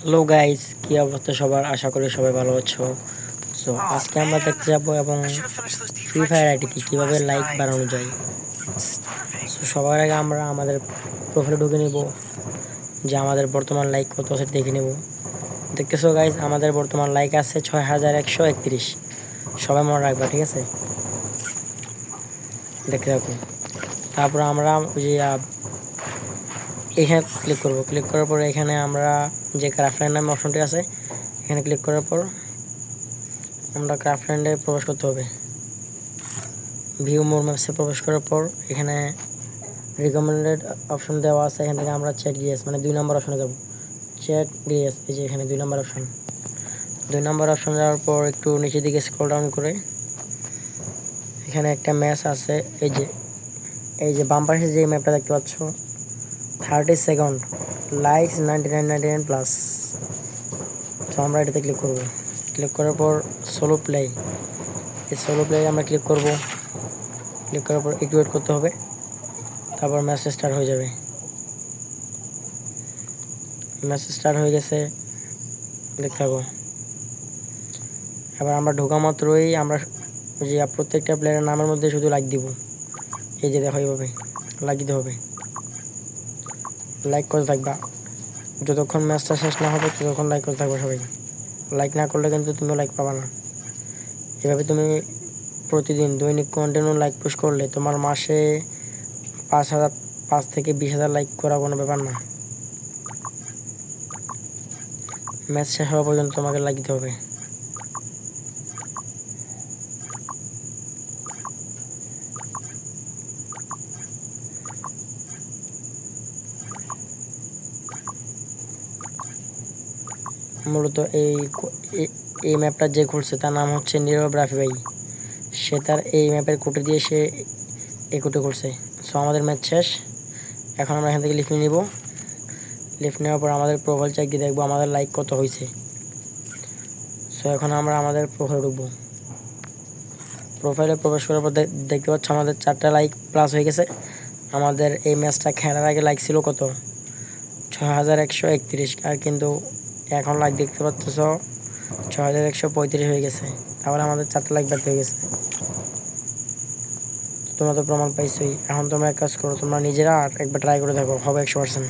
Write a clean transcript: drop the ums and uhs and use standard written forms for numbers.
Hello guys, কি অবস্থা সবার? আশা করি সবাই ভালো আছো। সো আজকে আমরা দেখতে যাবো এবং ফ্রি ফায়ার আইডিতে কিভাবে লাইক বাড়ানো যায়। সো সবার আগে আমরা আমাদের প্রোফাইলে ঢুকে নিব, যে আমাদের বর্তমান লাইক কত আছে দেখে নেব। দেখতেছো গাইস, আমাদের বর্তমান লাইক আছে 6131। সবাই মনে রাখবা, ঠিক আছে? দেখতে রাখো। তারপর আমরা ওই যে এখানে ক্লিক করব। ক্লিক করার পর এখানে আমরা যে ক্রাফটল্যান্ড নামে অপশনটি আছে, এখানে ক্লিক করার পর আমরা ক্রাফটল্যান্ডে প্রবেশ করতে হবে। ভিউ মোর ম্যাপসে প্রবেশ করার পর এখানে রিকমেন্ডেড অপশন দেওয়া আছে। এখান থেকে আমরা চ্যাট গ্রিএস মানে 2 নম্বর অপশনে যাব। চ্যাট গ্রিএস, এই যে এখানে 2 নম্বর অপশন। 2 নম্বর অপশন যাওয়ার পর একটু নিচের দিকে স্ক্রল ডাউন করে এখানে একটা ম্যাচ আছে। এই যে বাম পাশে যে ম্যাপটা দেখতে পাচ্ছ, 30 সেকেন্ড লাইকস 99 প্লাস। তো আমরা এটাতে ক্লিক করব। ক্লিক করার পর সোলো প্লে, এই সোলো প্লে আমরা ক্লিক করব। ক্লিক করার পর একটু ওয়েট করতে হবে, তারপর ম্যাচ স্টার্ট হয়ে যাবে। ম্যাচ স্টার্ট হয়ে গেছে, দেখতে থাকো। এবার আমরা ঢোকা মাত্রই আমরা যে প্রত্যেকটা প্লেয়ারের নামের মধ্যে শুধু লাইক দিব। এই যে দেখো, এইভাবে লাইক দিতে হবে। লাইক করতে থাকবা, যতক্ষণ ম্যাচটা শেষ না হবে ততক্ষণ লাইক করতে থাকবা সবাই। লাইক না করলে কিন্তু তুমিও লাইক পাবা না। এভাবে তুমি প্রতিদিন দৈনিক কন্টিনিউ লাইক পুশ করলে তোমার মাসে 5 থেকে 20,000 লাইক করা কোনো ব্যাপার না। ম্যাচ শেষ হওয়া পর্যন্ত তোমাকে লাইক দিতে হবে। মূলত এই ম্যাপটা যে খুলছে তার নাম হচ্ছে নীরব রাফি ভাই। সে তার এই ম্যাপের কোডে দিয়ে সে এই কোডে খুলছে। সো আমাদের ম্যাচ শেষ। এখন আমরা এখান থেকে লিফট নিব। লিফট নেওয়ার পর আমাদের প্রোফাইল চেক দিয়ে দেখবো আমাদের লাইক কত হয়েছে। সো এখন আমরা আমাদের প্রোফাইলে ঢুকবো। প্রোফাইলে প্রবেশ করার পর দেখতে পাচ্ছ আমাদের 4টা লাইক প্লাস হয়ে গেছে। আমাদের এই ম্যাচটা খেলার আগে লাইক ছিল কত? 6131। আর কিন্তু এখন লাইক দেখতে পাচ্ছ 6135 হয়ে গেছে। তাহলে আমাদের 4টা লাইক বাড়তে হয়ে গেছে। তোমরা তো প্রমাণ পাইছোই। এখন তোমরা এক কাজ করো, তোমরা নিজেরা একবার ট্রাই করে দেখো, হবে 100%।